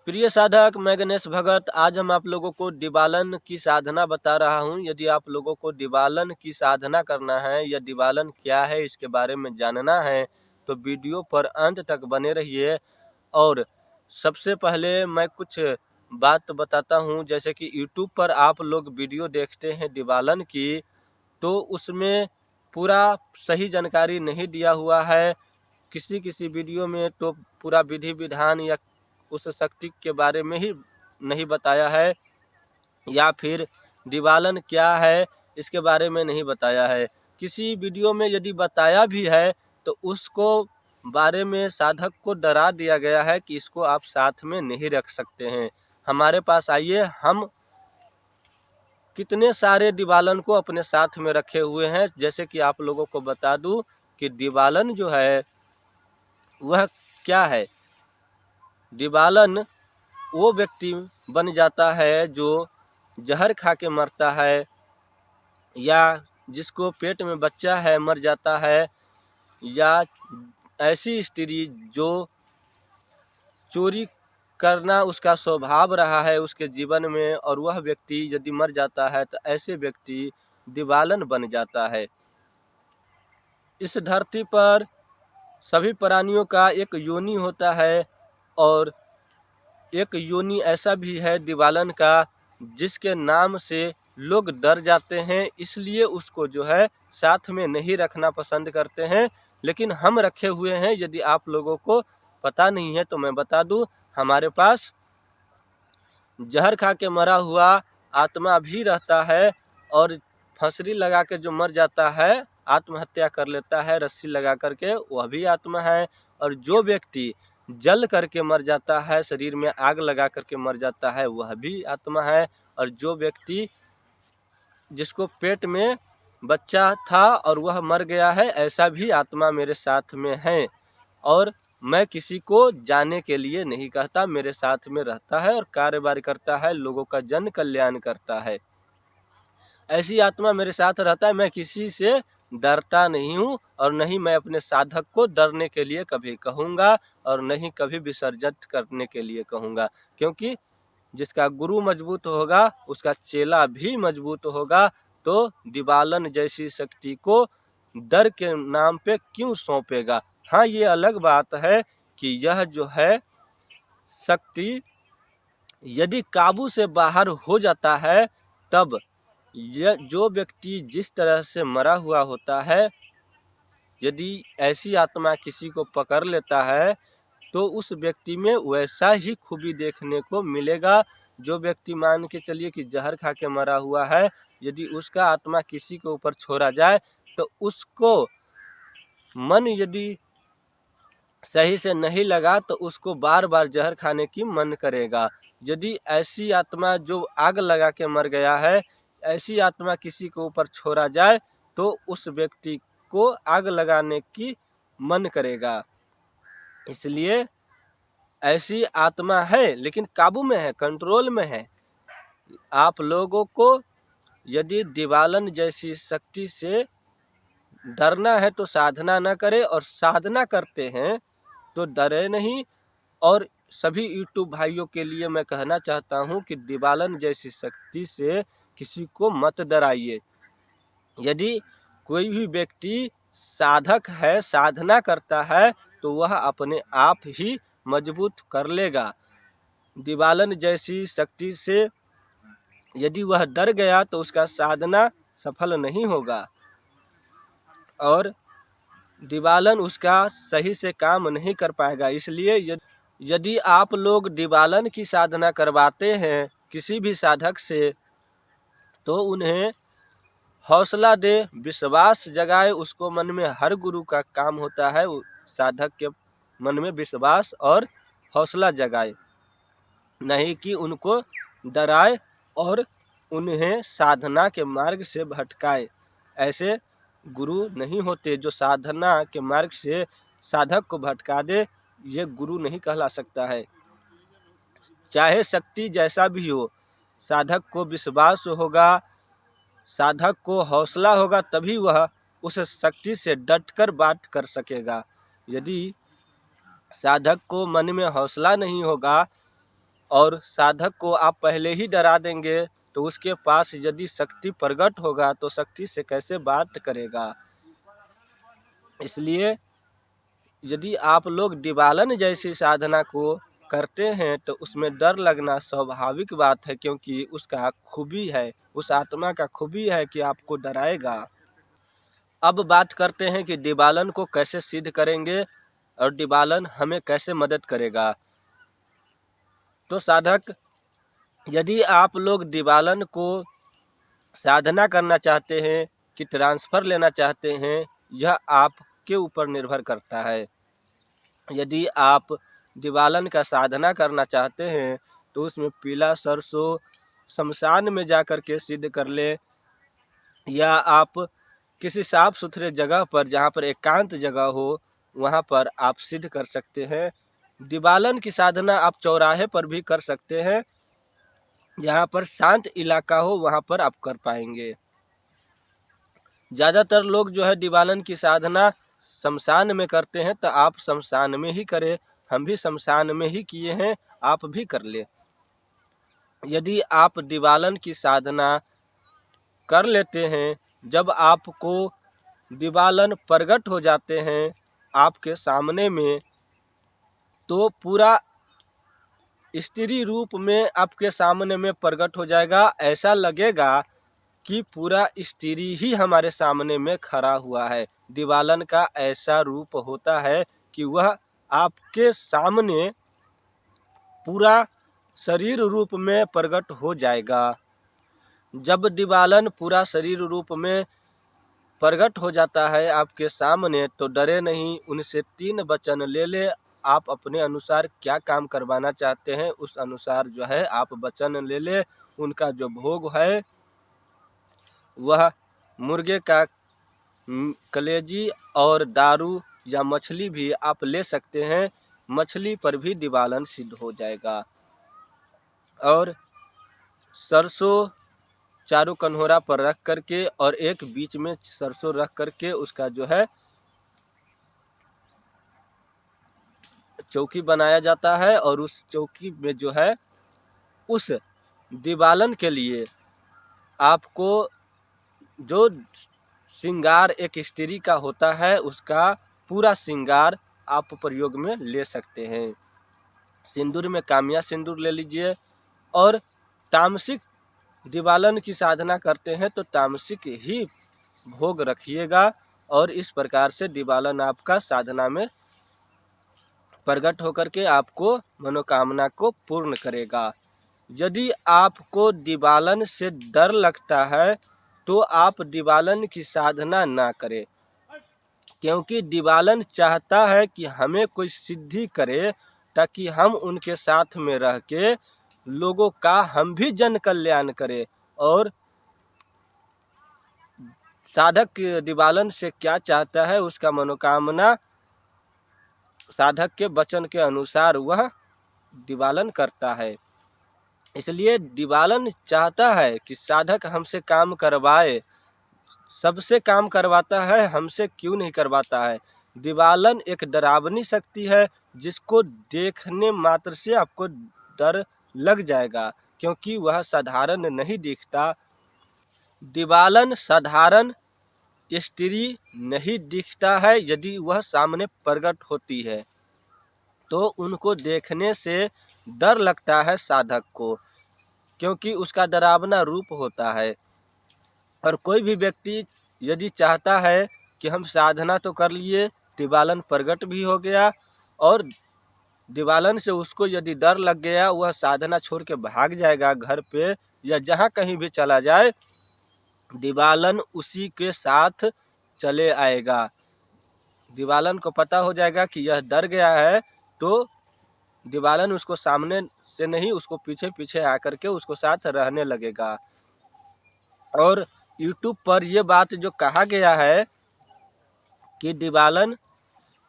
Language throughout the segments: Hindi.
प्रिय साधक, मैं गणेश भगत। आज हम आप लोगों को दिवालन की साधना बता रहा हूं। यदि आप लोगों को दिवालन की साधना करना है या दिवालन क्या है इसके बारे में जानना है तो वीडियो पर अंत तक बने रहिए। और सबसे पहले मैं कुछ बात बताता हूं, जैसे कि यूट्यूब पर आप लोग वीडियो देखते हैं दिवालन की, तो उसमें पूरा सही जानकारी नहीं दिया हुआ है। किसी किसी वीडियो में तो पूरा विधि विधान या उस शक्ति के बारे में ही नहीं बताया है, या फिर दिवालन क्या है इसके बारे में नहीं बताया है। किसी वीडियो में यदि बताया भी है तो उसको बारे में साधक को डरा दिया गया है कि इसको आप साथ में नहीं रख सकते हैं। हमारे पास आइए, हम कितने सारे दिवालन को अपने साथ में रखे हुए हैं। जैसे कि आप लोगों को बता दूं कि दिवालन जो है वह क्या है। दिवालन वो व्यक्ति बन जाता है जो जहर खा के मरता है, या जिसको पेट में बच्चा है मर जाता है, या ऐसी स्त्री जो चोरी करना उसका स्वभाव रहा है उसके जीवन में, और वह व्यक्ति यदि मर जाता है तो ऐसे व्यक्ति दिवालन बन जाता है। इस धरती पर सभी प्राणियों का एक योनि होता है, और एक योनि ऐसा भी है दिवालन का जिसके नाम से लोग डर जाते हैं, इसलिए उसको जो है साथ में नहीं रखना पसंद करते हैं। लेकिन हम रखे हुए हैं। यदि आप लोगों को पता नहीं है तो मैं बता दूं, हमारे पास जहर खा के मरा हुआ आत्मा भी रहता है, और फंसरी लगा के जो मर जाता है, आत्महत्या कर लेता है रस्सी लगा करके, वह भी आत्मा है। और जो व्यक्ति जल करके मर जाता है, शरीर में आग लगा करके मर जाता है, वह भी आत्मा है। और जो व्यक्ति जिसको पेट में बच्चा था और वह मर गया है, ऐसा भी आत्मा मेरे साथ में है। और मैं किसी को जाने के लिए नहीं कहता, मेरे साथ में रहता है और कार्यवाही करता है, लोगों का जन कल्याण करता है। ऐसी आत्मा मेरे साथ रहता है। मैं किसी से डरता नहीं हूँ, और नहीं मैं अपने साधक को डरने के लिए कभी कहूँगा, और नहीं कभी विसर्जित करने के लिए कहूँगा। क्योंकि जिसका गुरु मजबूत होगा उसका चेला भी मजबूत होगा। तो दिवालन जैसी शक्ति को डर के नाम पे क्यों सौंपेगा। हाँ, ये अलग बात है कि यह जो है शक्ति यदि काबू से बाहर हो जाता है, तब यह जो व्यक्ति जिस तरह से मरा हुआ होता है, यदि ऐसी आत्मा किसी को पकड़ लेता है तो उस व्यक्ति में वैसा ही खूबी देखने को मिलेगा। जो व्यक्ति मान के चलिए कि जहर खा के मरा हुआ है, यदि उसका आत्मा किसी के ऊपर छोड़ा जाए तो उसको मन यदि सही से नहीं लगा तो उसको बार बार जहर खाने की मन करेगा। यदि ऐसी आत्मा जो आग लगा के मर गया है, ऐसी आत्मा किसी के ऊपर छोड़ा जाए तो उस व्यक्ति को आग लगाने की मन करेगा। इसलिए ऐसी आत्मा है, लेकिन काबू में है, कंट्रोल में है। आप लोगों को यदि दिवालन जैसी शक्ति से डरना है तो साधना न करें, और साधना करते हैं तो डरे नहीं। और सभी यूट्यूब भाइयों के लिए मैं कहना चाहता हूं कि दिवालन जैसी शक्ति से किसी को मत डराइए। यदि कोई भी व्यक्ति साधक है, साधना करता है, तो वह अपने आप ही मजबूत कर लेगा। दिवालन जैसी शक्ति से यदि वह डर गया तो उसका साधना सफल नहीं होगा, और दिवालन उसका सही से काम नहीं कर पाएगा। इसलिए यदि आप लोग दिवालन की साधना करवाते हैं किसी भी साधक से, तो उन्हें हौसला दे, विश्वास जगाए उसको मन में। हर गुरु का काम होता है साधक के मन में विश्वास और हौसला जगाए, नहीं कि उनको डराए और उन्हें साधना के मार्ग से भटकाए। ऐसे गुरु नहीं होते जो साधना के मार्ग से साधक को भटका दे, ये गुरु नहीं कहला सकता है। चाहे शक्ति जैसा भी हो, साधक को विश्वास होगा, साधक को हौसला होगा, तभी वह उस शक्ति से डटकर बात कर सकेगा। यदि साधक को मन में हौसला नहीं होगा, और साधक को आप पहले ही डरा देंगे तो उसके पास यदि शक्ति प्रकट होगा तो शक्ति से कैसे बात करेगा। इसलिए यदि आप लोग दिवालन जैसी साधना को करते हैं तो उसमें डर लगना स्वाभाविक बात है, क्योंकि उसका खूबी है, उस आत्मा का खूबी है कि आपको डराएगा। अब बात करते हैं कि दिवालन को कैसे सिद्ध करेंगे और दिवालन हमें कैसे मदद करेगा। तो साधक, यदि आप लोग दिवालन को साधना करना चाहते हैं कि ट्रांसफ़र लेना चाहते हैं, यह आपके ऊपर निर्भर करता है। यदि आप दिवालन का साधना करना चाहते हैं तो उसमें पीला सरसों शमशान में जा कर के सिद्ध कर ले, या आप किसी साफ सुथरे जगह पर जहाँ पर एकांत जगह हो वहाँ पर आप सिद्ध कर सकते हैं। दिवालन की साधना आप चौराहे पर भी कर सकते हैं, जहाँ पर शांत इलाका हो वहाँ पर आप कर पाएंगे। ज़्यादातर लोग जो है दिवालन की साधना शमशान में करते हैं, तो आप शमशान में ही करें। हम भी शमशान में ही किए हैं, आप भी कर ले। यदि आप दिवालन की साधना कर लेते हैं, जब आपको दिवालन प्रकट हो जाते हैं आपके सामने में, तो पूरा स्त्री रूप में आपके सामने में प्रकट हो जाएगा। ऐसा लगेगा कि पूरा स्त्री ही हमारे सामने में खड़ा हुआ है। दिवालन का ऐसा रूप होता है कि वह आपके सामने पूरा शरीर रूप में प्रकट हो जाएगा। जब दिवालन पूरा शरीर रूप में प्रकट हो जाता है आपके सामने, तो डरे नहीं, उनसे 3 वचन ले ले। आप अपने अनुसार क्या काम करवाना चाहते हैं उस अनुसार जो है आप वचन ले ले। उनका जो भोग है वह मुर्गे का कलेजी और दारू या मछली भी आप ले सकते हैं। मछली पर भी दिवालन सिद्ध हो जाएगा। और सरसों चारों कन्होरा पर रख करके और एक बीच में सरसों रख करके उसका जो है चौकी बनाया जाता है, और उस चौकी में जो है उस दिवालन के लिए आपको जो श्रृंगार एक स्त्री का होता है उसका पूरा श्रृंगार आप प्रयोग में ले सकते हैं। सिंदूर में कामिया सिंदूर ले लीजिए। और तामसिक दिवालन की साधना करते हैं तो तामसिक ही भोग रखिएगा, और इस प्रकार से दिवालन आपका साधना में प्रकट होकर के आपको मनोकामना को पूर्ण करेगा। यदि आपको दिवालन से डर लगता है तो आप दिवालन की साधना ना करें, क्योंकि दिवालन चाहता है कि हमें कोई सिद्धि करे ताकि हम उनके साथ में रह के लोगों का हम भी जन कल्याण करें। और साधक दिवालन से क्या चाहता है उसका मनोकामना साधक के वचन के अनुसार वह दिवालन करता है। इसलिए दिवालन चाहता है कि साधक हमसे काम करवाए, सबसे काम करवाता है, हमसे क्यों नहीं करवाता है। दिवालन एक डरावनी शक्ति है जिसको देखने मात्र से आपको डर लग जाएगा, क्योंकि वह साधारण नहीं दिखता। दिवालन साधारण स्त्री नहीं दिखता है। यदि वह सामने प्रकट होती है तो उनको देखने से डर लगता है साधक को, क्योंकि उसका डरावना रूप होता है। और कोई भी व्यक्ति यदि चाहता है कि हम साधना तो कर लिए, दिवालन प्रकट भी हो गया, और दिवालन से उसको यदि डर लग गया, वह साधना छोड़ के भाग जाएगा घर पे या जहाँ कहीं भी चला जाए, दिवालन उसी के साथ चले आएगा। दिवालन को पता हो जाएगा कि यह डर गया है, तो दिवालन उसको सामने से नहीं, उसको पीछे पीछे आकर के उसको साथ रहने लगेगा। और यूट्यूब पर यह बात जो कहा गया है कि दिवालन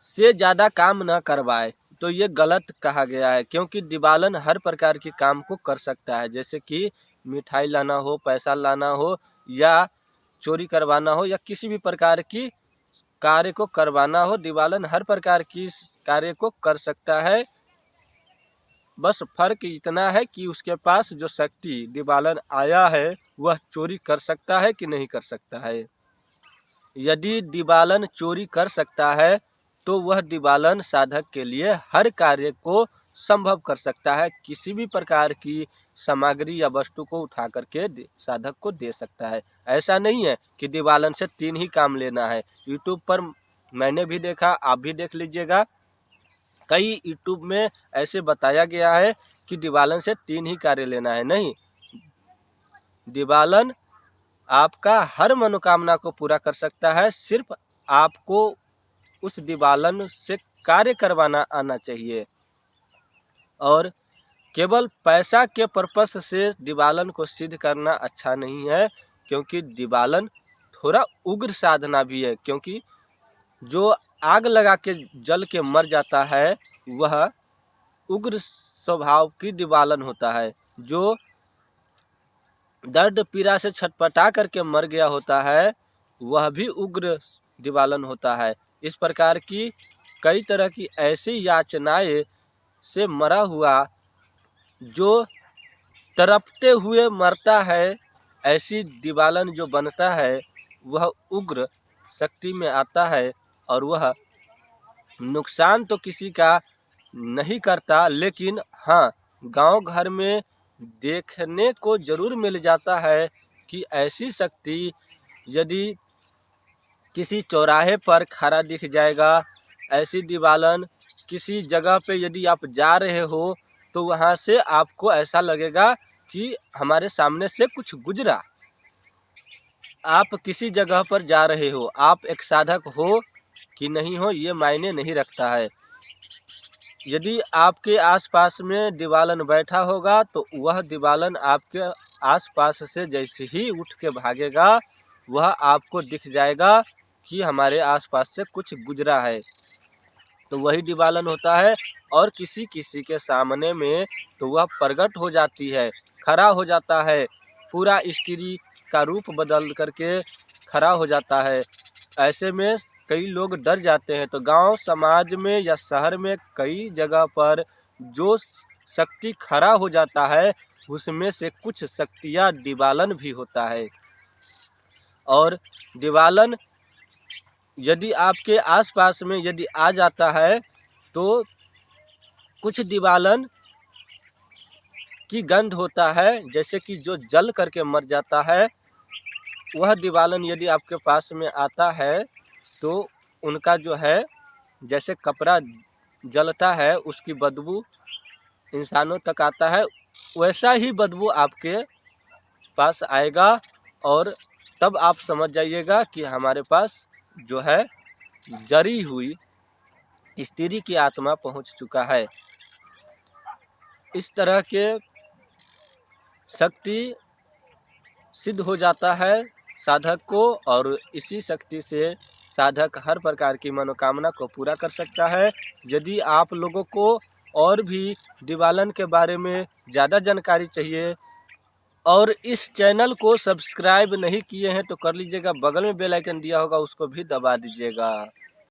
से ज़्यादा काम न करवाए, तो ये गलत कहा गया है, क्योंकि दिवालन हर प्रकार के काम को कर सकता है। जैसे कि मिठाई लाना हो, पैसा लाना हो, या चोरी करवाना हो, या किसी भी प्रकार की कार्य को करवाना हो, दिवालन हर प्रकार की कार्य को कर सकता है। बस फर्क इतना है कि उसके पास जो शक्ति दिवालन आया है वह चोरी कर सकता है कि नहीं कर सकता है। यदि दिवालन चोरी कर सकता है तो वह दिवालन साधक के लिए हर कार्य को संभव कर सकता है, किसी भी प्रकार की सामग्री या वस्तु को उठा करके साधक को दे सकता है। ऐसा नहीं है कि दिवालन से 3 ही काम लेना है। यूट्यूब पर मैंने भी देखा, आप भी देख लीजिएगा, कई यूट्यूब में ऐसे बताया गया है कि दिवालन से 3 ही कार्य लेना है। नहीं, दिवालन आपका हर मनोकामना को पूरा कर सकता है, सिर्फ आपको उस दिवालन से कार्य करवाना आना चाहिए। और केवल पैसा के पर्पस से दिवालन को सिद्ध करना अच्छा नहीं है, क्योंकि दिवालन थोड़ा उग्र साधना भी है। क्योंकि जो आग लगा के जल के मर जाता है वह उग्र स्वभाव की दिवालन होता है। जो दर्द पीड़ा से छटपटा करके मर गया होता है वह भी उग्र दिवालन होता है। इस प्रकार की कई तरह की ऐसी याचनाएं से मरा हुआ जो तड़पते हुए मरता है, ऐसी दिवालन जो बनता है वह उग्र शक्ति में आता है और वह नुकसान तो किसी का नहीं करता, लेकिन हाँ, गांव घर में देखने को जरूर मिल जाता है कि ऐसी शक्ति यदि किसी चौराहे पर खड़ा दिख जाएगा, ऐसी दिवालन किसी जगह पे यदि आप जा रहे हो तो वहाँ से आपको ऐसा लगेगा कि हमारे सामने से कुछ गुजरा। आप किसी जगह पर जा रहे हो, आप एक साधक हो कि नहीं हो ये मायने नहीं रखता है। यदि आपके आसपास में दिवालन बैठा होगा तो वह दिवालन आपके आसपास से जैसे ही उठ के भागेगा वह आपको दिख जाएगा कि हमारे आसपास से कुछ गुजरा है, तो वही दिवालन होता है। और किसी किसी के सामने में तो वह प्रकट हो जाती है, खड़ा हो जाता है, पूरा स्त्री का रूप बदल करके खड़ा हो जाता है। ऐसे में कई लोग डर जाते हैं। तो गांव समाज में या शहर में कई जगह पर जो शक्ति खड़ा हो जाता है उसमें से कुछ शक्तियाँ दिवालन भी होता है। और दिवालन यदि आपके आसपास में यदि आ जाता है तो कुछ दिवालन की गंध होता है, जैसे कि जो जल करके मर जाता है वह दिवालन यदि आपके पास में आता है तो उनका जो है जैसे कपड़ा जलता है उसकी बदबू इंसानों तक आता है, वैसा ही बदबू आपके पास आएगा। और तब आप समझ जाइएगा कि हमारे पास जो है जरी हुई स्त्री की आत्मा पहुंच चुका है। इस तरह के शक्ति सिद्ध हो जाता है साधक को, और इसी शक्ति से साधक हर प्रकार की मनोकामना को पूरा कर सकता है। यदि आप लोगों को और भी दिवालन के बारे में ज़्यादा जानकारी चाहिए और इस चैनल को सब्सक्राइब नहीं किए हैं तो कर लीजिएगा, बगल में बेल आइकन दिया होगा उसको भी दबा दीजिएगा।